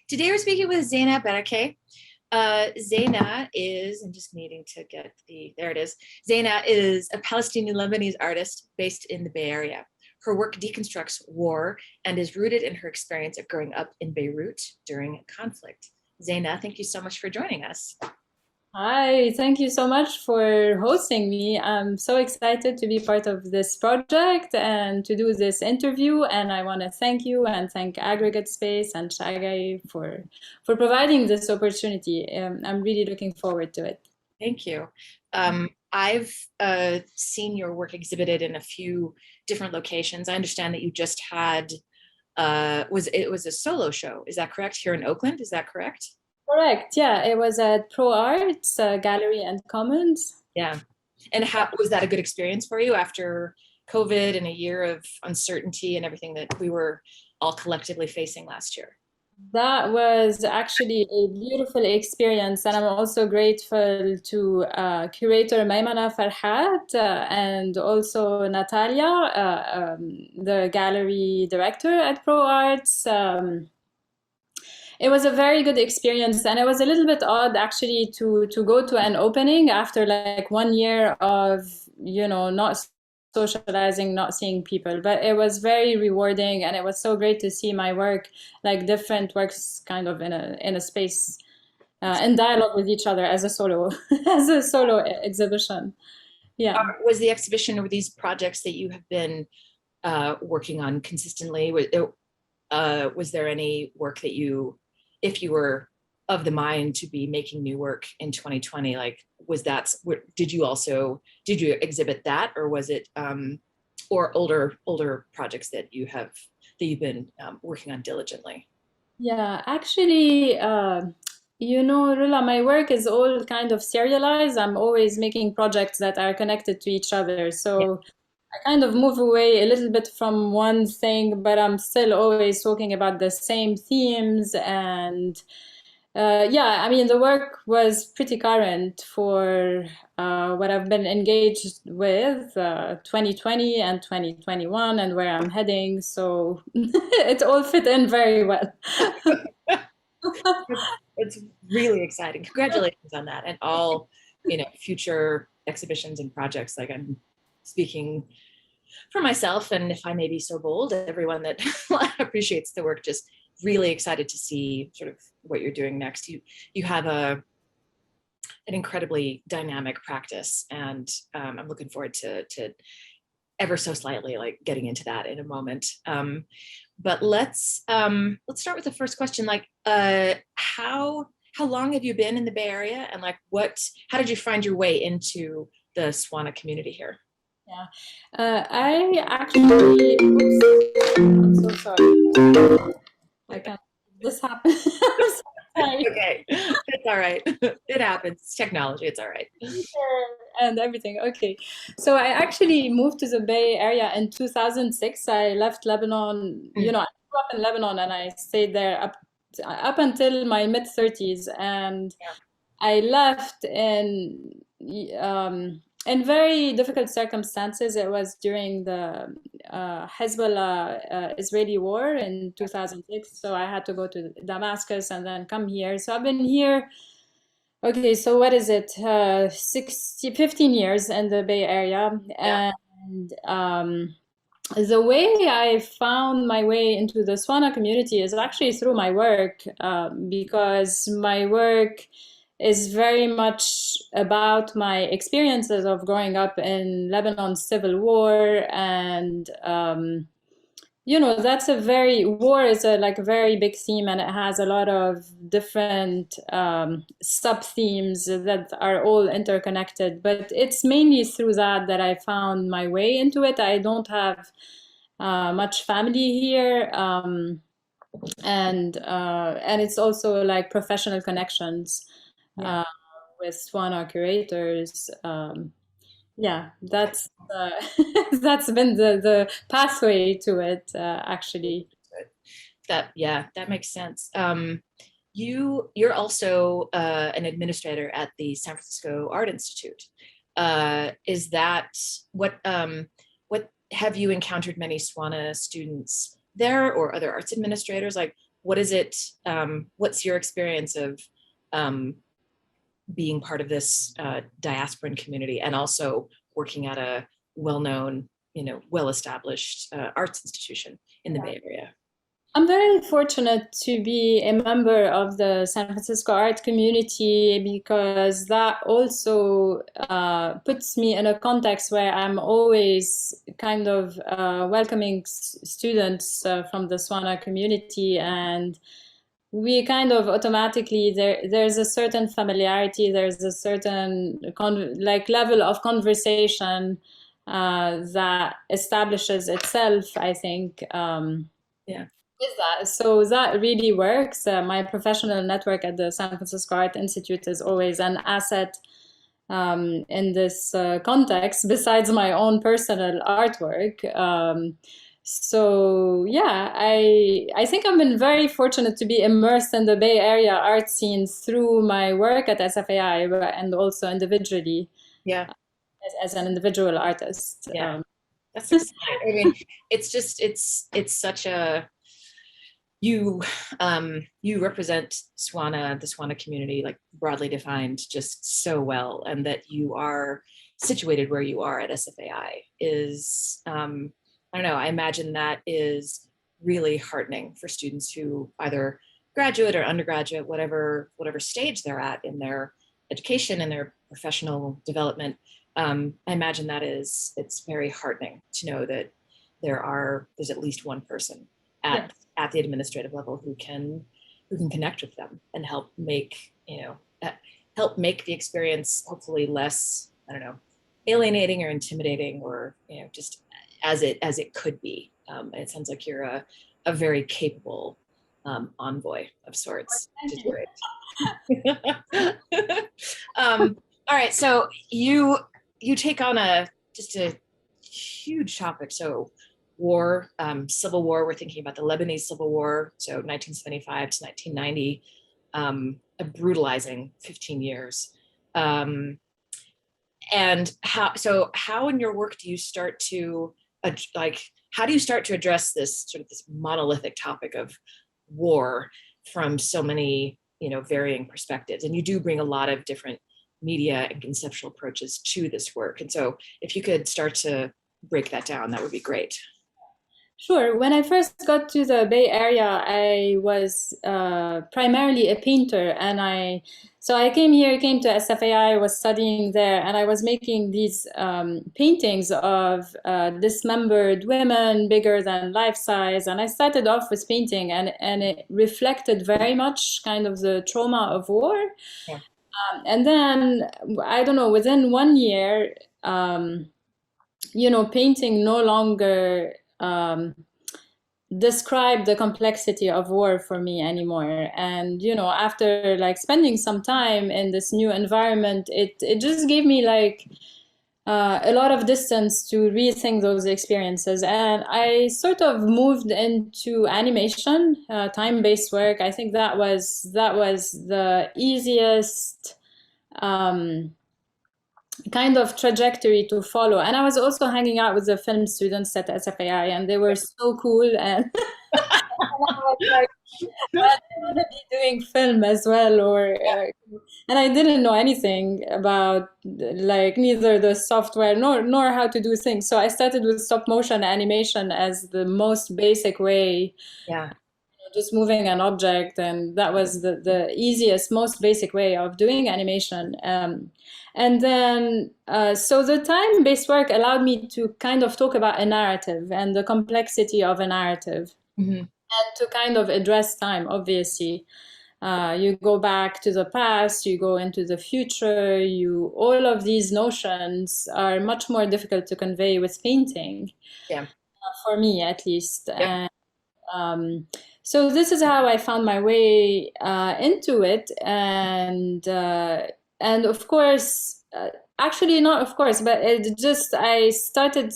Today we're speaking with Zeina Barakeh. Zeina is, I'm just needing to get there it is. Zeina is a Palestinian-Lebanese artist based in the Bay Area. Her work deconstructs war and is rooted in her experience of growing up in Beirut during conflict. Zeina, thank you so much for joining us. Hi, thank you so much for hosting me. I'm so excited to be part of this project and to do this interview. And I want to thank you and thank Aggregate Space and Seikaly for providing this opportunity. I'm really looking forward to it. Thank you. I've seen your work exhibited in a few different locations. I understand that you just had, it was a solo show. Is that correct? Here in Oakland, is that correct? Correct. Yeah, it was at Pro Arts Gallery and Commons. Yeah. And how was that a good experience for you after COVID and a year of uncertainty and everything that we were all collectively facing last year? That was actually a beautiful experience, and I'm also grateful to curator Maimana Farhat and also Natalia, the gallery director at Pro Arts. It was a very good experience, and it was a little bit odd actually to go to an opening after like 1 year of not socializing, not seeing people. But it was very rewarding, and it was so great to see my work, like different works, kind of in a space in dialogue with each other as a solo as a solo exhibition. Yeah. Was the exhibition or these projects that you have been working on consistently? Was there any work that you, if you were of the mind to be making new work in 2020, like did you exhibit that, or was it or older projects that you've been working on diligently? Yeah, actually, Roula, my work is all kind of serialized. I'm always making projects that are connected to each other. So I kind of move away a little bit from one thing, but I'm still always talking about the same themes. And yeah, I mean, the work was pretty current for what I've been engaged with 2020 and 2021 and where I'm heading. So it all fit in very well. It's really exciting. Congratulations on that and all, future exhibitions and projects. Like, I'm speaking for myself, and if I may be so bold, everyone that appreciates the work, just really excited to see sort of what you're doing next. You have an incredibly dynamic practice, and I'm looking forward to ever so slightly like getting into that in a moment. But let's start with the first question. Like, how long have you been in the Bay Area, and like how did you find your way into the Swana community here? Yeah, I actually, oops, I'm so sorry. I can't, this happened. I'm so sorry. Okay, it's all right. It happens. It's technology. It's all right. And everything. Okay. So I actually moved to the Bay Area in 2006. I left Lebanon, I grew up in Lebanon and I stayed there up until my mid 30s. And I left in very difficult circumstances. It was during the Hezbollah Israeli war in 2006. So I had to go to Damascus and then come here. So I've been here, okay, so what is it? 15 years in the Bay Area. Yeah. And the way I found my way into the Swana community is actually through my work, because my work is very much about my experiences of growing up in Lebanon's civil war. And that's war is a very big theme, and it has a lot of different sub themes that are all interconnected. But it's mainly through that I found my way into it. I don't have much family here, and it's also like professional connections with Swana curators. Yeah, that's that's been the pathway to it, actually. That makes sense. You're also an administrator at the San Francisco Art Institute. Is that what have you encountered many Swana students there, or other arts administrators? Like, what is it, what's your experience of being part of this diasporan community and also working at a well-known, well-established arts institution in the Bay Area? I'm very fortunate to be a member of the San Francisco art community because that also puts me in a context where I'm always kind of welcoming students from the Swana community, and we kind of automatically, there's a certain familiarity, there's a certain level of conversation that establishes itself, I think. Yeah. Is that so? That really works. My professional network at the San Francisco Art Institute is always an asset in this context, besides my own personal artwork. So yeah, I think I've been very fortunate to be immersed in the Bay Area art scene through my work at SFAI and also individually. Yeah. As an individual artist. Yeah. That's exciting. I mean, it's just it's such a you represent Swana, the Swana community, like broadly defined, just so well, and that you are situated where you are at SFAI is I don't know, I imagine that is really heartening for students who either graduate or undergraduate, whatever stage they're at in their education and their professional development. I imagine that it's very heartening to know that there's at least one person at the administrative level who can connect with them and help make the experience hopefully less, I don't know, alienating or intimidating, or just as it could be. It sounds like you're a very capable envoy of sorts, which is great. All right, so you take on just a huge topic. So war, civil war, we're thinking about the Lebanese Civil War, so 1975 to 1990, a brutalizing 15 years. And how in your work do you start to, how do you start to address this monolithic topic of war from so many, varying perspectives? And you do bring a lot of different media and conceptual approaches to this work. And so if you could start to break that down, that would be great. Sure. When I first got to the Bay Area, I was primarily a painter, and I came to SFAI, was studying there, and I was making these paintings of dismembered women, bigger than life size. And I started off with painting, and it reflected very much kind of the trauma of war. Yeah. And then, I don't know, within 1 year, painting no longer describe the complexity of war for me anymore. And after spending some time in this new environment, it just gave me a lot of distance to rethink those experiences. And I sort of moved into animation, time-based work. I think that was the easiest kind of trajectory to follow. And I was also hanging out with the film students at SFAI, and they were so cool. And I was like, I'm going to be doing film as well, and I didn't know anything about neither the software nor how to do things. So I started with stop motion animation as the most basic way. Yeah. Just moving an object, and that was the easiest, most basic way of doing animation. And then, so the time-based work allowed me to kind of talk about a narrative and the complexity of a narrative, and to kind of address time, obviously. You go back to the past, you go into the future, all of these notions are much more difficult to convey with painting. Yeah. For me, at least. Yeah. So this is how I found my way into it, and of course, actually not of course, but I started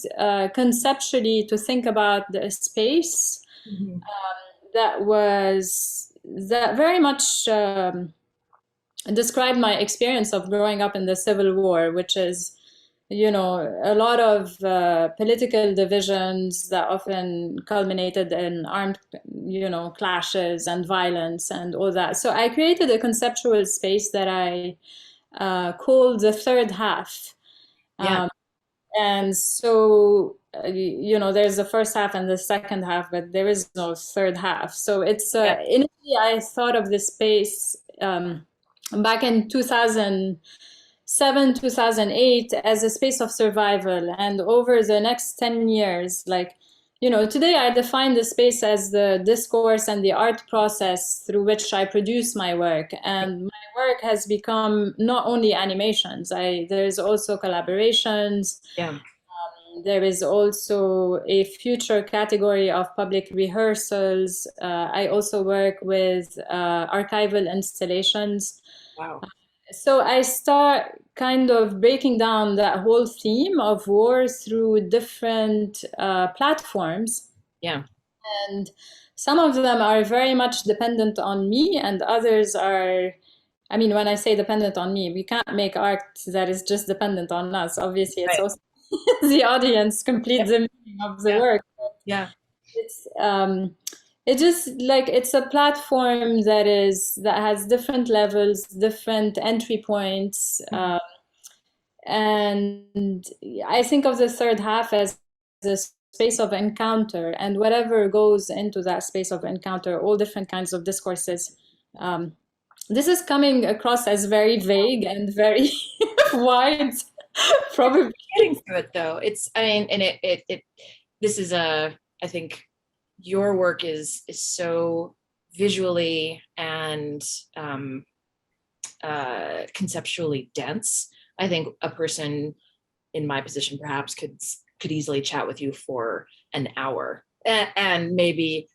conceptually to think about the space that very much described my experience of growing up in the Civil War, which is a lot of political divisions that often culminated in armed, clashes and violence and all that. So I created a conceptual space that I called the third half. Yeah. And so, there's the first half and the second half, but there is no third half. So it's Yeah. initially I thought of this space back in 2007, 2008 as a space of survival. And over the next 10 years, today I define the space as the discourse and the art process through which I produce my work. And my work has become not only animations, there's also collaborations. Yeah. There is also a future category of public rehearsals. I also work with archival installations. Wow. So I start kind of breaking down that whole theme of war through different platforms. Yeah. And some of them are very much dependent on me, and others are, I mean, when I say dependent on me, we can't make art that is just dependent on us. Obviously, it's Right. also the audience complete the meaning of the work. Yeah. It's it's a platform that has different levels, different entry points, and I think of the third half as a space of encounter, and whatever goes into that space of encounter, all different kinds of discourses. This is coming across as very vague and very wide. Probably getting through it though. This is I think your work is so visually and conceptually dense. I think a person in my position perhaps could easily chat with you for an hour and maybe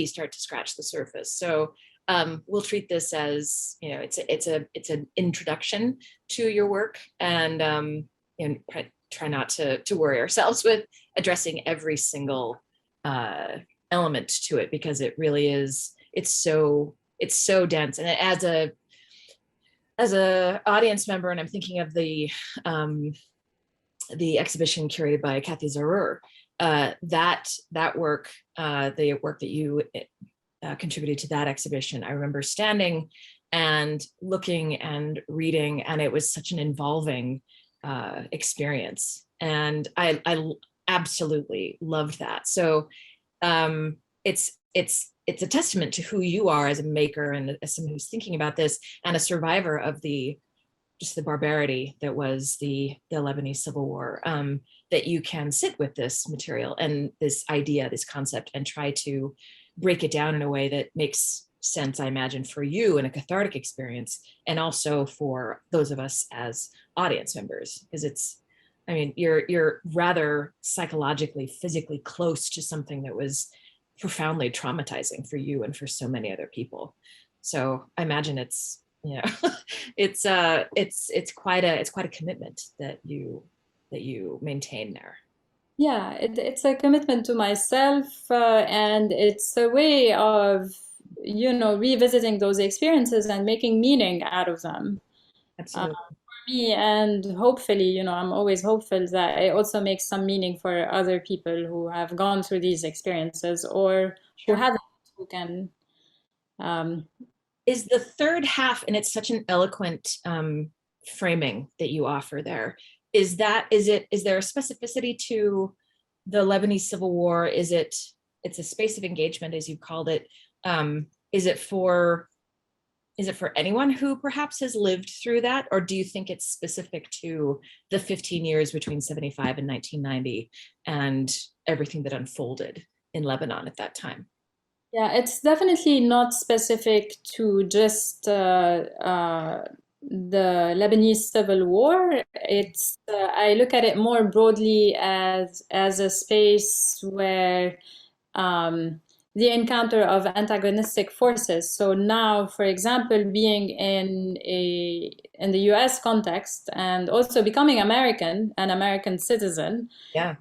start to scratch the surface. So we'll treat this as, it's an introduction to your work, and try not to worry ourselves with addressing every single element to it, because it really is, it's so dense. And as a audience member, and I'm thinking of the exhibition curated by Kathy Zarur, that work, the work that you contributed to that exhibition, I remember standing and looking and reading, and it was such an involving experience, and I absolutely loved that. So it's a testament to who you are as a maker and as someone who's thinking about this, and a survivor of the barbarity that was the Lebanese Civil War, that you can sit with this material and this idea, this concept, and try to break it down in a way that makes sense, I imagine, for you in a cathartic experience, and also for those of us as audience members, because you're rather psychologically, physically close to something that was profoundly traumatizing for you and for so many other people. So I imagine it's quite a commitment that you maintain there. Yeah, it's a commitment to myself, and it's a way of, revisiting those experiences and making meaning out of them. Absolutely. For me, and hopefully, I'm always hopeful that it also makes some meaning for other people who have gone through these experiences, or Sure. who haven't, who can. Is the third half, and it's such an eloquent framing that you offer there, is there a specificity to the Lebanese Civil War? It's a space of engagement, as you called it. Is it for anyone who perhaps has lived through that, or do you think it's specific to the 15 years between 75 and 1990 and everything that unfolded in Lebanon at that time? Yeah, it's definitely not specific to just the Lebanese Civil War. It's I look at it more broadly as a space where the encounter of antagonistic forces. So now, for example, being in the U.S. context, and also becoming an American citizen. Yeah.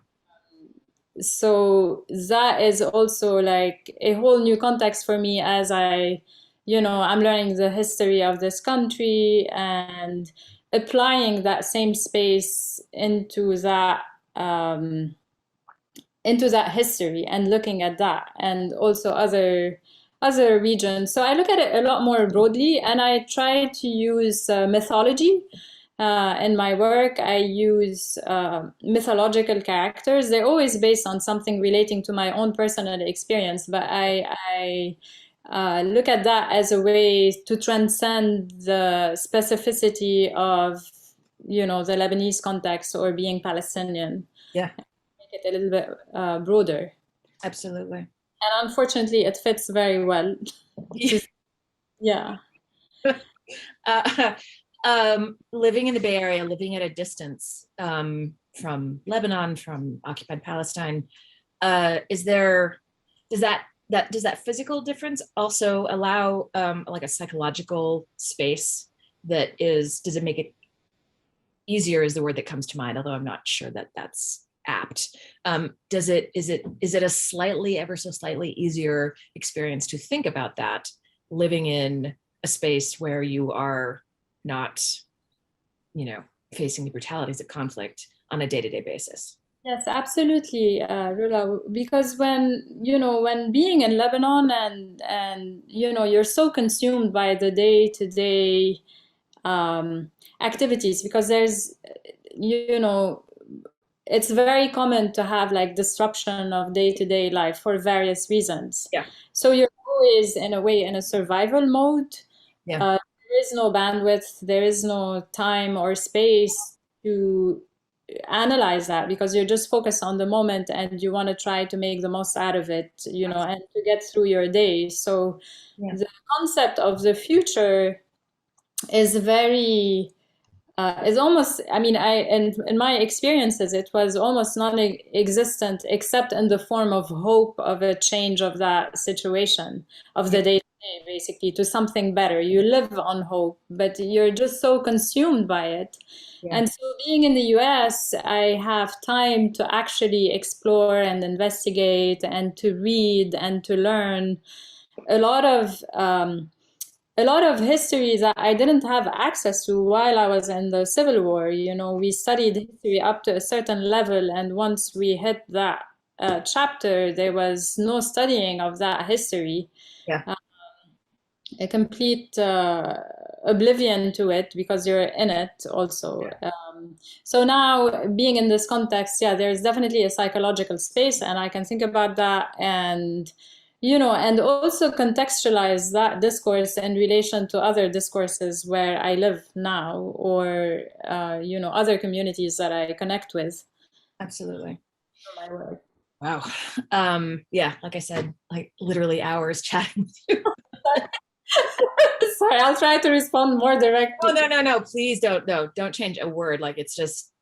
So that is also like a whole new context for me, as I'm learning the history of this country, and applying that same space into that history and looking at that, and also other regions. So I look at it a lot more broadly, and I try to use mythology. In my work, I use mythological characters. They're always based on something relating to my own personal experience, but I look at that as a way to transcend the specificity of, the Lebanese context or being Palestinian. Yeah. Make it a little bit broader. Absolutely. And unfortunately, it fits very well. Yeah. Living in the Bay Area, living at a distance from Lebanon, from occupied Palestine, does that physical difference also allow like a psychological space does it make it easier is the word that comes to mind, although I'm not sure that that's apt. Is it a slightly, ever so slightly easier experience to think about that, living in a space where you are not, facing the brutalities of conflict on a day-to-day basis? Yes, absolutely, Roula. Because when being in Lebanon and you're so consumed by the day-to-day activities, because there's it's very common to have like disruption of day-to-day life for various reasons. Yeah. So you're always in a way in a survival mode. Yeah. There is no bandwidth, there is no time or space to analyze that, because you're just focused on the moment and you want to try to make the most out of it, and to get through your day. So the concept of the future is very is almost, in my experiences, it was almost non-existent, except in the form of hope of a change of that situation, of the day-to-day, basically, to something better. You live on hope, but you're just so consumed by it. Yeah. And so being in the US, I have time to actually explore and investigate and to read and to learn a lot of history that I didn't have access to while I was in the Civil War. We studied history up to a certain level, and once we hit that chapter, there was no studying of that history. Yeah. A complete oblivion to it, because you're in it also. Yeah. So now, being in this context, there's definitely a psychological space, and I can think about that and also contextualize that discourse in relation to other discourses where I live now, or, other communities that I connect with. Absolutely. For my work. Wow. Yeah, like I said, like literally hours chatting with you. Sorry, I'll try to respond more directly. Oh, no, please don't change a word. Like, it's just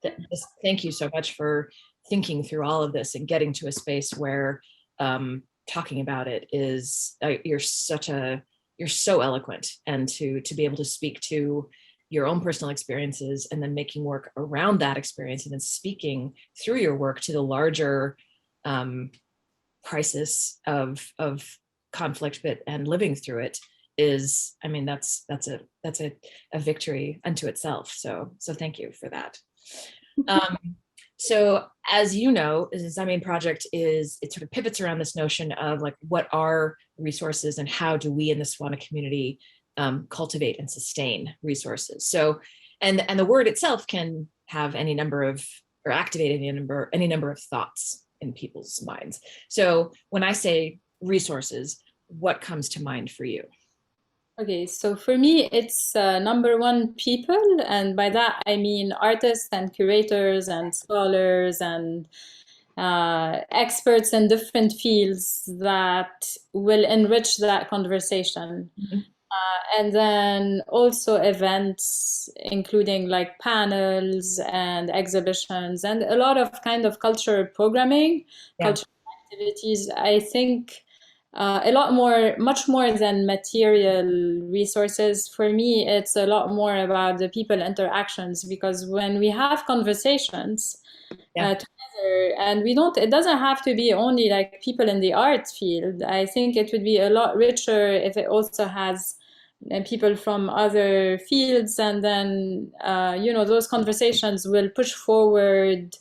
thank you so much for thinking through all of this and getting to a space where talking about it is you're so eloquent, and to be able to speak to your own personal experiences and then making work around that experience and then speaking through your work to the larger crisis of conflict and living through it is, that's a victory unto itself. So thank you for that. So as you know, the Zamin project it sort of pivots around this notion of like, what are resources and how do we in the Swana community cultivate and sustain resources? So, and the word itself can have any number of, or activate any number of thoughts in people's minds. So when I say resources, what comes to mind for you? Okay, so for me, it's number one, people. And by that, I mean artists and curators and scholars and experts in different fields that will enrich that conversation. Mm-hmm. And then also events, including like panels and exhibitions and a lot of kind of cultural programming, cultural activities. I think much more than material resources. For me, it's a lot more about the people interactions, because when we have conversations together, and it doesn't have to be only like people in the art field. I think it would be a lot richer if it also has people from other fields, and then those conversations will push forward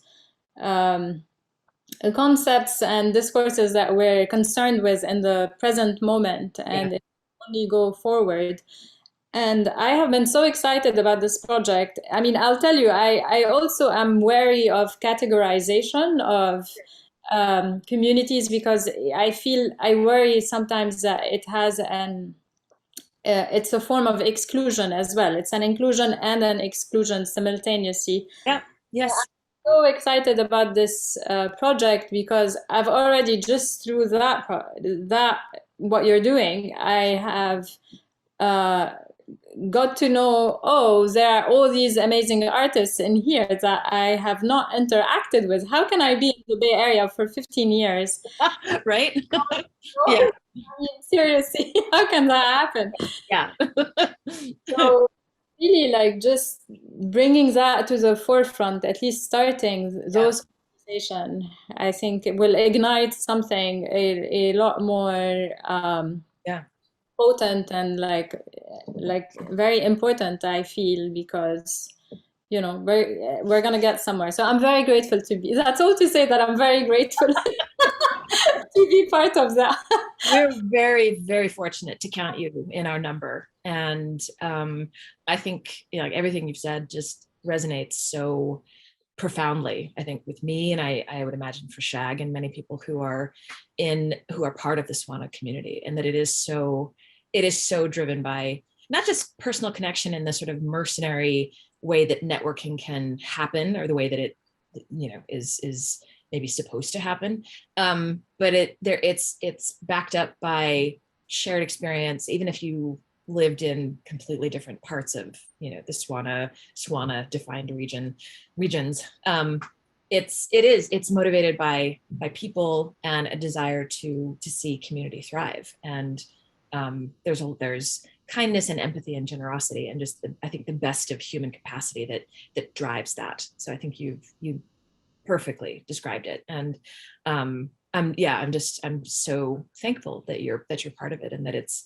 concepts and discourses that we're concerned with in the present moment, and it only go forward. And I have been so excited about this project. I mean, I'll tell you, I also am wary of categorization of communities, because I worry sometimes that it has it's a form of exclusion as well. It's an inclusion and an exclusion simultaneously. Yeah. Yes. I'm so excited about this project, because I've already, just through that what you're doing, I have got to know, oh, there are all these amazing artists in here that I have not interacted with. How can I be in the Bay Area for 15 years? Right? Yeah. I mean, seriously, how can that happen? Yeah. So really, like, just bringing that to the forefront, at least starting those conversations, I think it will ignite something a lot more potent and like very important, I feel, because we're gonna get somewhere. So I'm very grateful to be. That's all to say that I'm very grateful to be part of that. We're very, very fortunate to count you in our number, and I think everything you've said just resonates so profoundly, I think, with me, and I would imagine for Shag and many people who are part of the Swana community, and that it is so driven by not just personal connection in the sort of mercenary way that networking can happen, or the way that it is maybe supposed to happen, but it's backed up by shared experience, even if you lived in completely different parts of the Swana defined regions. It's motivated by people and a desire to see community thrive, and there's kindness and empathy and generosity, and just I think the best of human capacity that drives that. So I think you perfectly described it, and I'm so thankful that you're part of it, and that it's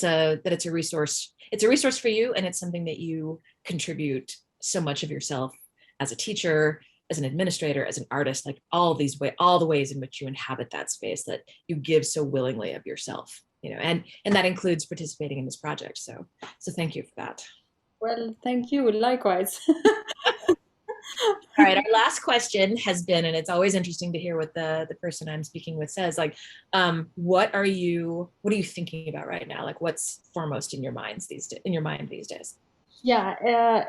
a resource. It's a resource for you, and it's something that you contribute so much of yourself as a teacher, as an administrator, as an artist, like all the ways in which you inhabit that space, that you give so willingly of yourself, and that includes participating in this project. So thank you for that. Well, thank you. Likewise. All right, our last question has been, and it's always interesting to hear what the person I'm speaking with says, like, what are you thinking about right now? Like, what's foremost in your mind these days? Yeah,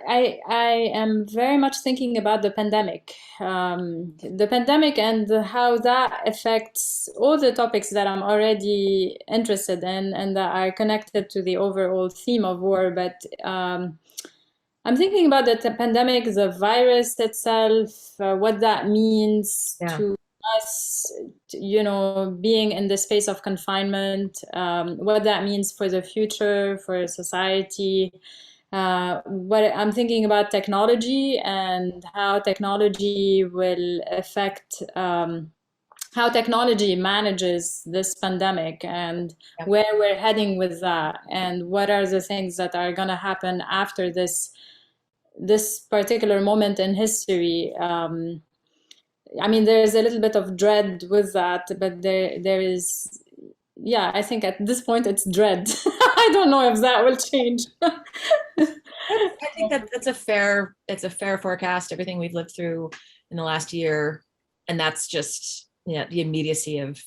I am very much thinking about the pandemic and how that affects all the topics that I'm already interested in and that are connected to the overall theme of war. But I'm thinking about the pandemic, the virus itself, what that means to us, being in the space of confinement, what that means for the future, for society. What I'm thinking about technology and how technology will affect how technology manages this pandemic, and where we're heading with that, and what are the things that are going to happen after this particular moment in history. I mean, there's a little bit of dread with that, but there is, I think at this point it's dread. I don't know if that will change. I think that's a fair forecast. Everything we've lived through in the last year, and that's just the immediacy of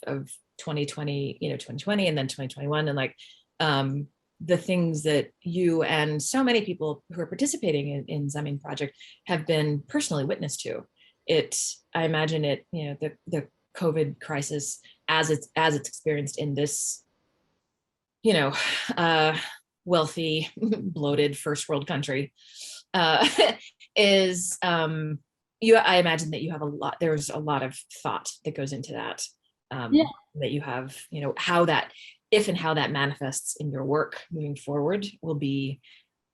2020, 2020, and then 2021, and like the things that you and so many people who are participating in Zamin project have been personally witness to. I imagine it, the COVID crisis as it's experienced in this, wealthy, bloated first world country, is I imagine that you have there's a lot of thought that goes into that, that you have, how that manifests in your work moving forward will be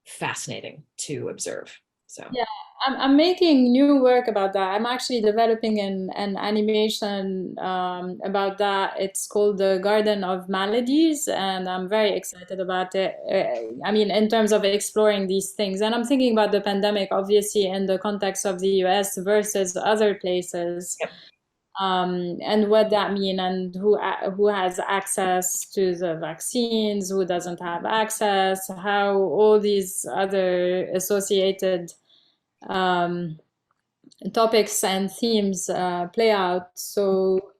fascinating to observe. So yeah, I'm making new work about that. I'm actually developing an animation about that. It's called The Garden of Maladies, and I'm very excited about it. I mean, in terms of exploring these things. And I'm thinking about the pandemic, obviously, in the context of the US versus other places. yep. And what that mean, and who has access to the vaccines, who doesn't have access, how all these other associated topics and themes play out. So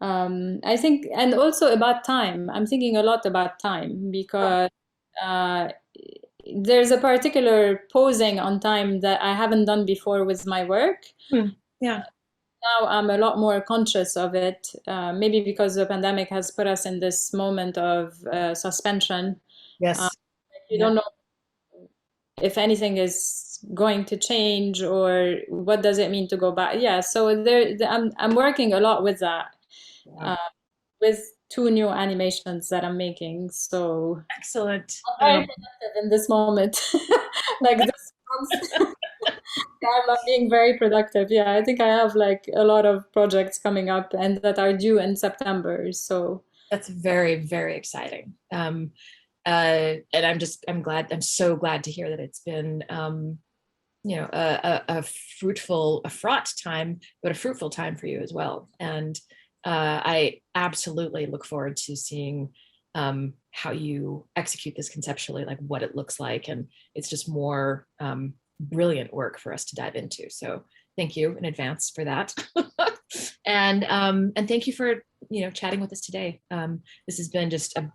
I think, and also about time. I'm thinking a lot about time because uh, there's a particular posing on time that I haven't done before with my work. Yeah. Now I'm a lot more conscious of it, maybe because the pandemic has put us in this moment of suspension. Yes. You don't know if anything is going to change or what does it mean to go back. Yeah, so I'm working a lot with that, Wow. with two new animations that I'm making. So Excellent. I'm very productive in this moment. Like this month. I'm being very productive. Yeah, I think I have like a lot of projects coming up and that are due in September. So That's very, very exciting. And I'm so glad to hear that it's been, a fraught time, but a fruitful time for you as well. And I absolutely look forward to seeing how you execute this conceptually, like what it looks like. And it's just more brilliant work for us to dive into. So thank you in advance for that. And thank you for, chatting with us today. This has been just a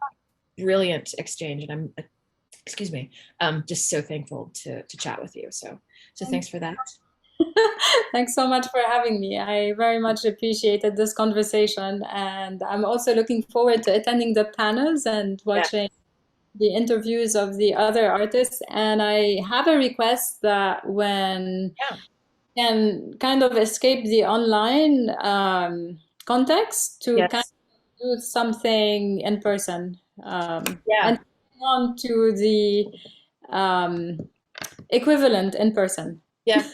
brilliant exchange, and I'm excuse me, just so thankful to chat with you. So thanks for that. thanks so much for having me. I very much appreciated this conversation, and I'm also looking forward to attending the panels and watching the interviews of the other artists. And I have a request that when can kind of escape the online context to kind of do something in person. And on to the equivalent in person. Yeah.